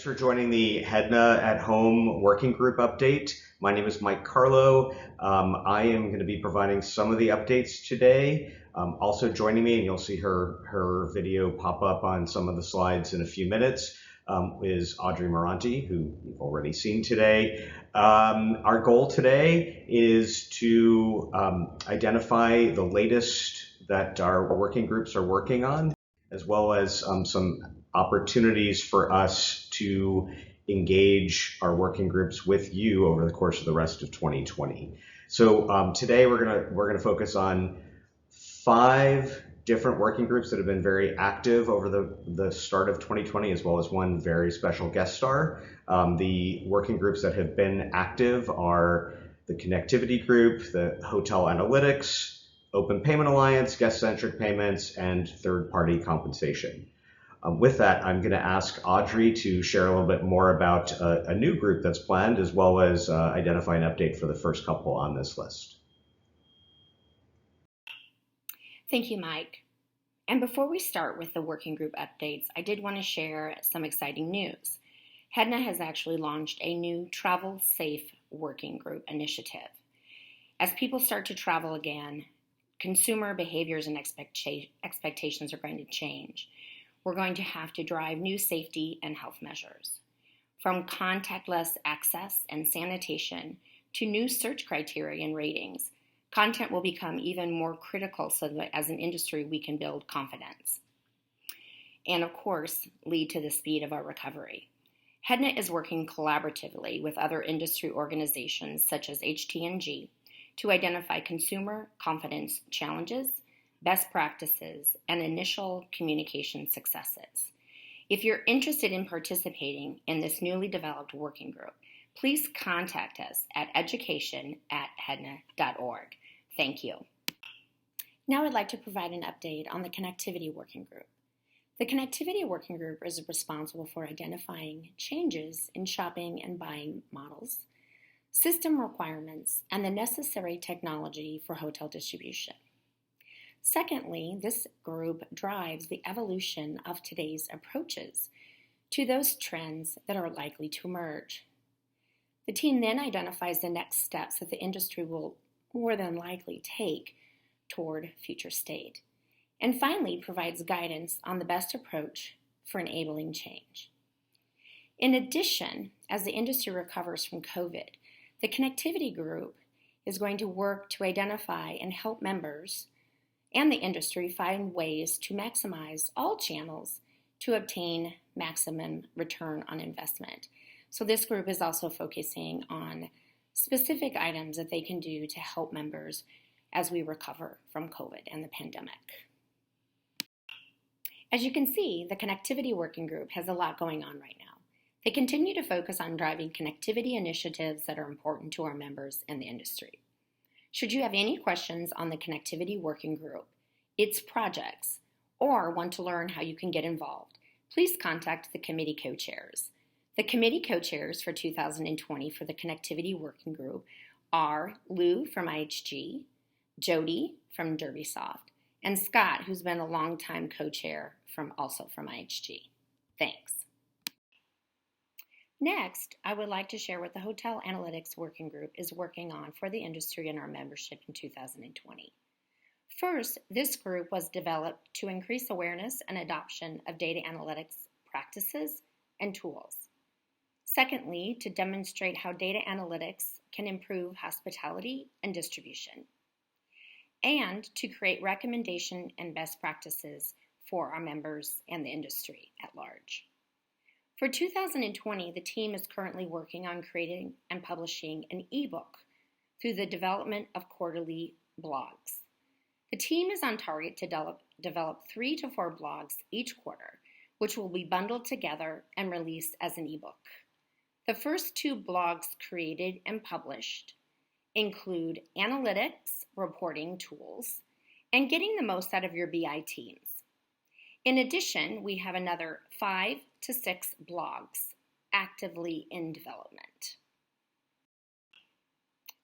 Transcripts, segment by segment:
for joining the HEDNA at Home Working Group update. My name is Mike Carlo. I am going to be providing some of the updates today. Also joining me, and you'll see her video pop up on some of the slides in a few minutes, is Audrey Moranti, who you've already seen today. Our goal today is to identify the latest that our working groups are working on, as well as some opportunities for us to engage our working groups with you over the course of the rest of 2020. So today we're gonna focus on 5 different working groups that have been very active over the start of 2020, as well as one very special guest star. The working groups that have been active are the Connectivity Group, the Hotel Analytics, Open Payment Alliance, Guest-Centric Payments, and Third-Party Compensation. With that, I'm going to ask Audrey to share a little bit more about a new group that's planned, as well as identify an update for the first couple on this list. Thank you, Mike. And before we start with the working group updates, I did want to share some exciting news. HEDNA has actually launched a new Travel Safe Working Group initiative. As people start to travel again, consumer behaviors and expectations are going to change. We're going to have to drive new safety and health measures. From contactless access and sanitation to new search criteria and ratings, content will become even more critical so that as an industry we can build confidence. And of course, lead to the speed of our recovery. HEDNA is working collaboratively with other industry organizations such as HTNG to identify consumer confidence challenges, best practices, and initial communication successes. If you're interested in participating in this newly developed working group, please contact us at education@hedna.org. Thank you. Now I'd like to provide an update on the Connectivity Working Group. The Connectivity Working Group is responsible for identifying changes in shopping and buying models, system requirements, and the necessary technology for hotel distribution. Secondly, this group drives the evolution of today's approaches to those trends that are likely to emerge. The team then identifies the next steps that the industry will more than likely take toward future state, and finally provides guidance on the best approach for enabling change. In addition, as the industry recovers from COVID, the Connectivity Group is going to work to identify and help members and the industry find ways to maximize all channels to obtain maximum return on investment. So this group is also focusing on specific items that they can do to help members as we recover from COVID and the pandemic. As you can see, the Connectivity Working Group has a lot going on right now. They continue to focus on driving connectivity initiatives that are important to our members and the industry. Should you have any questions on the Connectivity Working Group, its projects, or want to learn how you can get involved, please contact the committee co-chairs. The committee co-chairs for 2020 for the Connectivity Working Group are Lou from IHG, Jody from DerbySoft, and Scott, who's been a longtime co-chair from IHG. Thanks. Next, I would like to share what the Hotel Analytics Working Group is working on for the industry and our membership in 2020. First, this group was developed to increase awareness and adoption of data analytics practices and tools. Secondly, to demonstrate how data analytics can improve hospitality and distribution. And to create recommendation and best practices for our members and the industry at large. For 2020, the team is currently working on creating and publishing an ebook through the development of quarterly blogs. The team is on target to develop 3 to 4 blogs each quarter, which will be bundled together and released as an ebook. The first 2 blogs created and published include analytics, reporting tools, and getting the most out of your BI teams. In addition, we have another 5 to 6 blogs actively in development.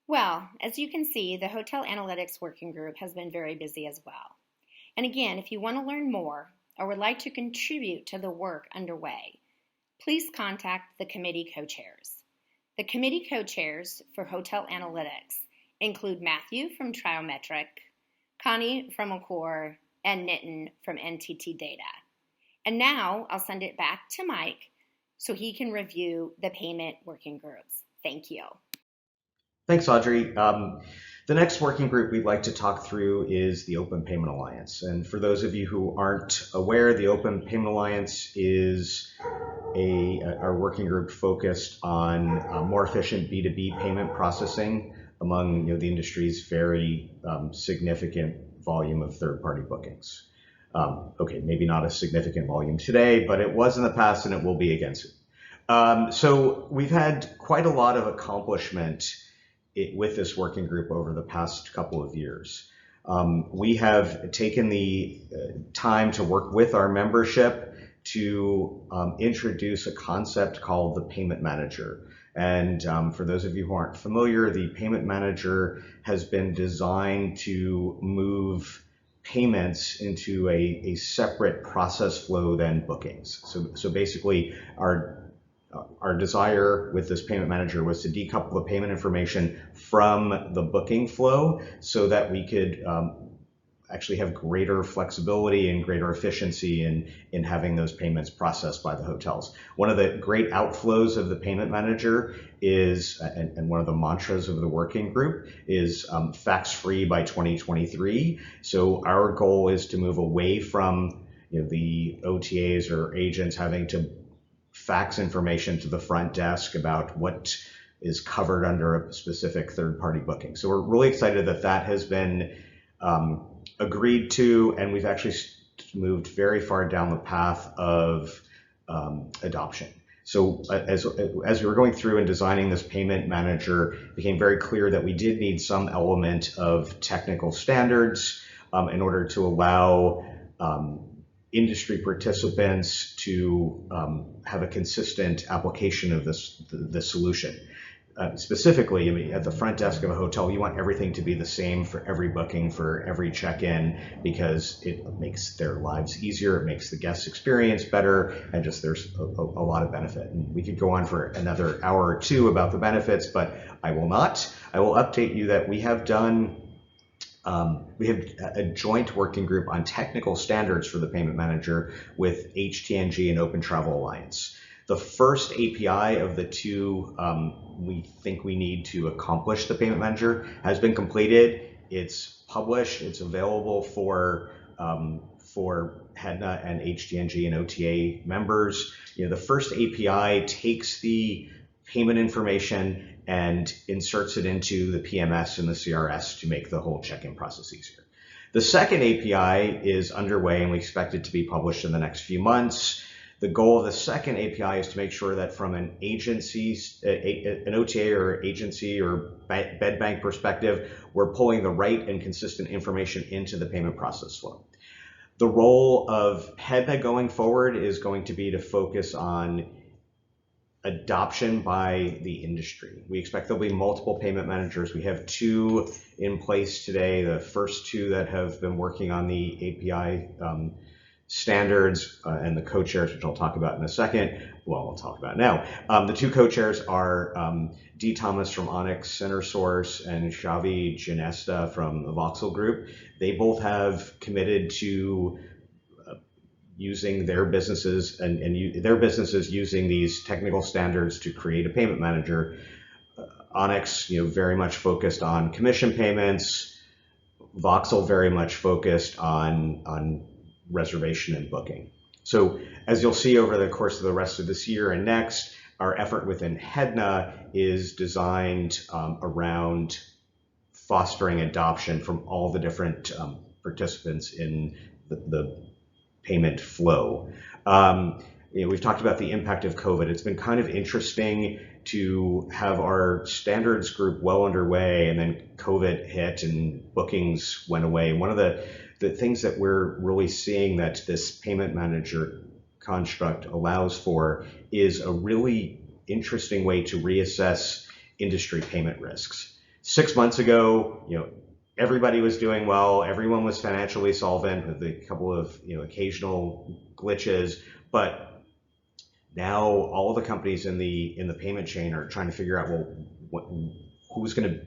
Well, as you can see, the Hotel Analytics Working Group has been very busy as well. And again, if you want to learn more or would like to contribute to the work underway, please contact the committee co-chairs. The committee co-chairs for Hotel Analytics include Matthew from Triometric, Connie from Accor, and Nitin from NTT Data. And now I'll send it back to Mike so he can review the payment working groups. Thank you. Thanks, Audrey. The next working group we'd like to talk through is the Open Payment Alliance. And for those of you who aren't aware, the Open Payment Alliance is our working group focused on more efficient B2B payment processing among the industry's very significant volume of third-party bookings. Okay, maybe not a significant volume today, but it was in the past and it will be again soon. So we've had quite a lot of accomplishment with this working group over the past couple of years. We have taken the time to work with our membership to introduce a concept called the payment manager. And for those of you who aren't familiar, the payment manager has been designed to move payments into a separate process flow than bookings. So basically, our desire with this payment manager was to decouple the payment information from the booking flow so that we could actually have greater flexibility and greater efficiency in having those payments processed by the hotels. One of the great outflows of the payment manager is, and one of the mantras of the working group is fax-free by 2023. So our goal is to move away from the OTAs or agents having to fax information to the front desk about what is covered under a specific third-party booking. So we're really excited that that has been agreed to, and we've actually moved very far down the path of adoption. So as we were going through and designing this payment manager, it became very clear that we did need some element of technical standards in order to allow industry participants to have a consistent application of this solution. Specifically, I mean, at the front desk of a hotel, you want everything to be the same for every booking, for every check-in, because it makes their lives easier, it makes the guest experience better, and just there's a lot of benefit. And we could go on for another hour or two about the benefits, but I will not. I will update you that we have a joint working group on technical standards for the payment manager with HTNG and Open Travel Alliance. The first API of the two we think we need to accomplish the payment manager has been completed. It's published. It's available for HEDNA and HTNG and OTA members. The first API takes the payment information and inserts it into the PMS and the CRS to make the whole check-in process easier. The second API is underway and we expect it to be published in the next few months. The goal of the second API is to make sure that from an agency, an OTA or agency or bed bank perspective, we're pulling the right and consistent information into the payment process flow. The role of HEDNA going forward is going to be to focus on adoption by the industry. We expect there'll be multiple payment managers. We have two in place today. The first two that have been working on the API standards and the co-chairs, which I'll talk about in a second. Well, I'll talk about now. The two co-chairs are Dee Thomas from Onyx Center Source and Xavi Ginesta from the Voxel Group. They both have committed to using their businesses and their businesses using these technical standards to create a payment manager. Onyx, very much focused on commission payments. Voxel very much focused on reservation and booking. So as you'll see over the course of the rest of this year and next, our effort within HEDNA is designed around fostering adoption from all the different participants in the payment flow. We've talked about the impact of COVID. It's been kind of interesting to have our standards group well underway and then COVID hit and bookings went away. One of the things that we're really seeing that this payment manager construct allows for is a really interesting way to reassess industry payment risks. 6 months ago, everybody was doing well, everyone was financially solvent with a couple of occasional glitches, but now all the companies in the payment chain are trying to figure out, well, who's going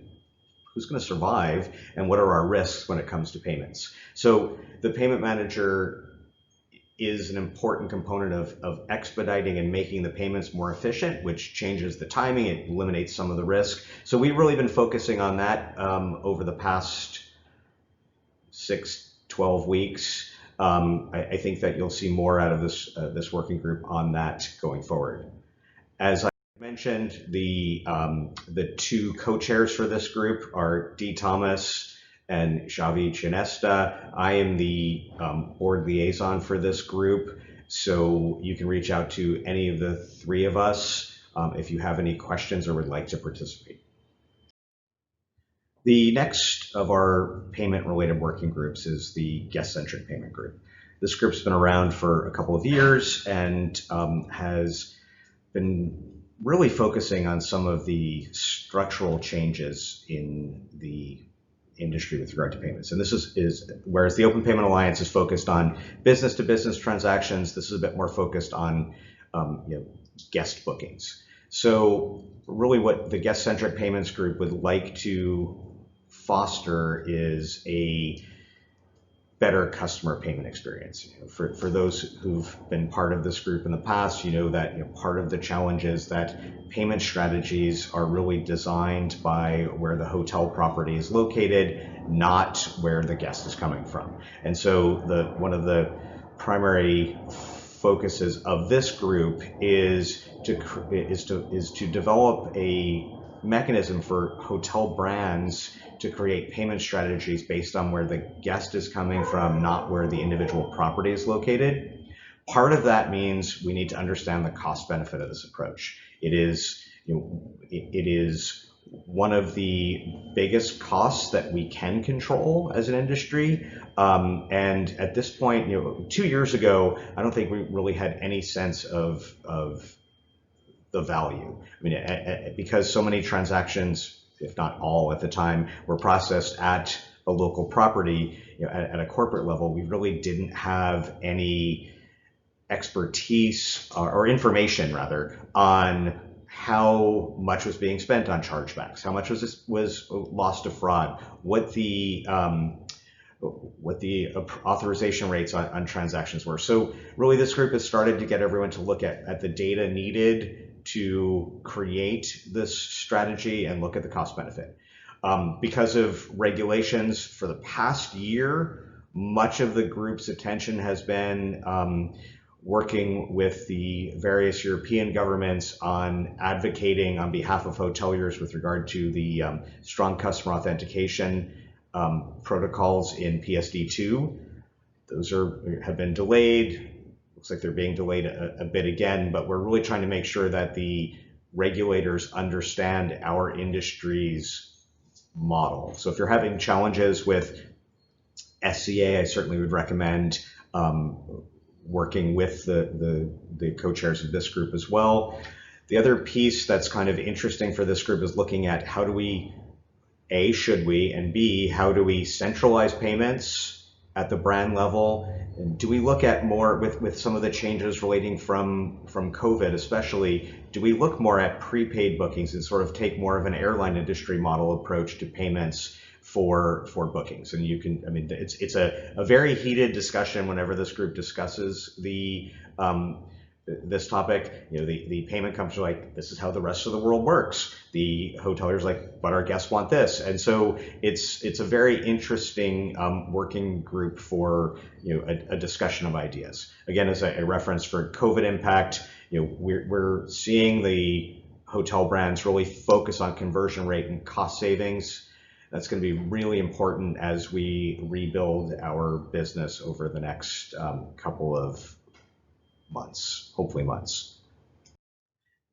to survive and what are our risks when it comes to payments. So the payment manager is an important component of expediting and making the payments more efficient, which changes the timing, it eliminates some of the risk. So we've really been focusing on that over the past 6-12 weeks. I think that you'll see more out of this working group on that going forward. As I mentioned, the two co-chairs for this group are Dee Thomas and Xavi Chinesta. I am the board liaison for this group, so you can reach out to any of the three of us if you have any questions or would like to participate. The next of our payment-related working groups is the Guest-Centric Payment Group. This group's been around for a couple of years and has been really focusing on some of the structural changes in the industry with regard to payments. And this is whereas the Open Payment Alliance is focused on business-to-business transactions, this is a bit more focused on guest bookings. So really what the Guest-Centric Payments Group would like to foster is a better customer payment experience. For those who've been part of this group in the past, you know that part of the challenge is that payment strategies are really designed by where the hotel property is located, not where the guest is coming from. And so one of the primary focuses of this group is to develop a mechanism for hotel brands to create payment strategies based on where the guest is coming from, not where the individual property is located. Part of that means we need to understand the cost benefit of this approach. It is one of the biggest costs that we can control as an industry. And at this point, 2 years ago, I don't think we really had any sense of the value. I mean, because so many transactions, if not all at the time, were processed at a local property, at a corporate level, we really didn't have any expertise or information rather on how much was being spent on chargebacks, how much was lost to fraud, what the authorization rates on transactions were. So really this group has started to get everyone to look at the data needed to create this strategy and look at the cost benefit. Because of regulations for the past year, much of the group's attention has been working with the various European governments on advocating on behalf of hoteliers with regard to the strong customer authentication protocols in PSD2. Those have been delayed. Looks like they're being delayed a bit again, but we're really trying to make sure that the regulators understand our industry's model. So if you're having challenges with SCA, I certainly would recommend working with the co-chairs of this group as well. The other piece that's kind of interesting for this group is looking at how do we, A, should we, and B, how do we centralize payments at the brand level? And do we look at more with some of the changes relating from COVID especially, do we look more at prepaid bookings and sort of take more of an airline industry model approach to payments for bookings? And you can, I mean, it's a very heated discussion whenever this group discusses this topic. The payment companies are like, this is how the rest of the world works. The hoteliers are like, but our guests want this. And so it's a very interesting working group for a discussion of ideas. Again, as a reference for COVID impact, we're seeing the hotel brands really focus on conversion rate and cost savings. That's going to be really important as we rebuild our business over the next couple of months, hopefully months.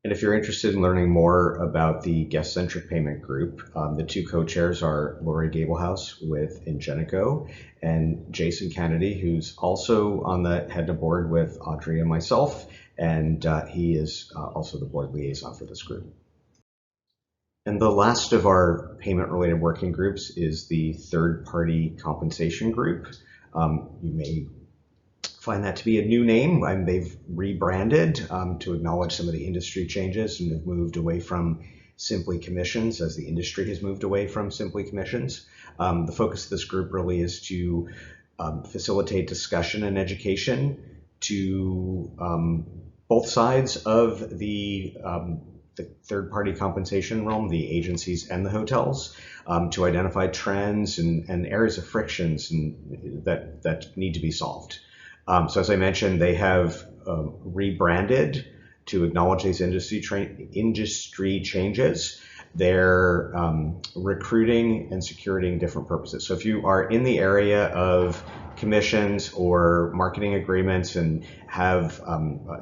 And if you're interested in learning more about the Guest-Centric Payment Group, the two co-chairs are Lori Gablehouse with Ingenico and Jason Kennedy, who's also on the HEDNA board with Audrey and myself, and he is also the board liaison for this group. And the last of our payment-related working groups is the third-party compensation group. You may find that to be a new name. They've rebranded to acknowledge some of the industry changes and have moved away from simply commissions as the industry has moved away from simply commissions. The focus of this group really is to facilitate discussion and education to both sides of the third-party compensation realm, the agencies and the hotels, to identify trends and areas of frictions that need to be solved. So as I mentioned, they have rebranded to acknowledge these industry changes. They're recruiting and securing different purposes. So if you are in the area of commissions or marketing agreements and have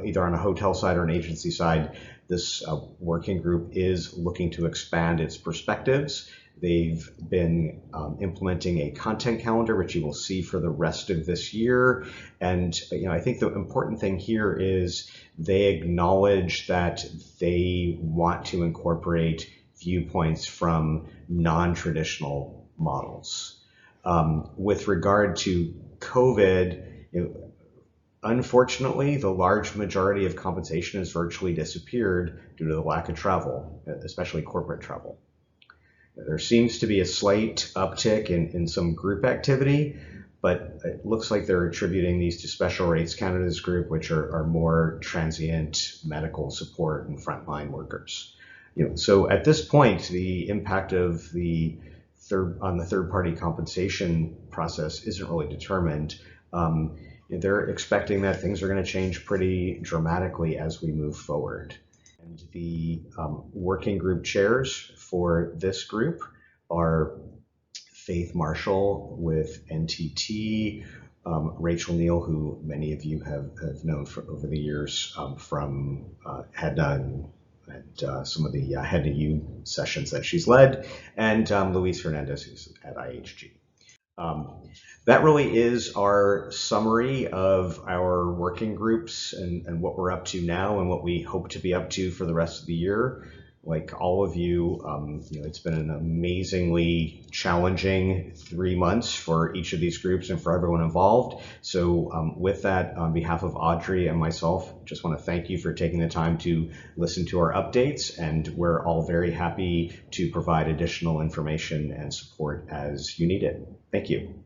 either on a hotel side or an agency side, this working group is looking to expand its perspectives. They've been implementing a content calendar, which you will see for the rest of this year. And I think the important thing here is they acknowledge that they want to incorporate viewpoints from non-traditional models. With regard to COVID, unfortunately, the large majority of compensation has virtually disappeared due to the lack of travel, especially corporate travel. There seems to be a slight uptick in some group activity, but it looks like they're attributing these to special rates candidates group, which are more transient medical support and frontline workers. So at this point, the impact of the third-party compensation process isn't really determined. They're expecting that things are going to change pretty dramatically as we move forward. And the working group chairs for this group are Faith Marshall with NTT, Rachel Neal, who many of you have known over the years from HEDNA and some of the HEDNA U sessions that she's led, and Luis Hernandez, who's at IHG. That really is our summary of our working groups and what we're up to now and what we hope to be up to for the rest of the year. Like all of you, it's been an amazingly challenging 3 months for each of these groups and for everyone involved. So with that, on behalf of Audrey and myself, just want to thank you for taking the time to listen to our updates, and we're all very happy to provide additional information and support as you need it. Thank you.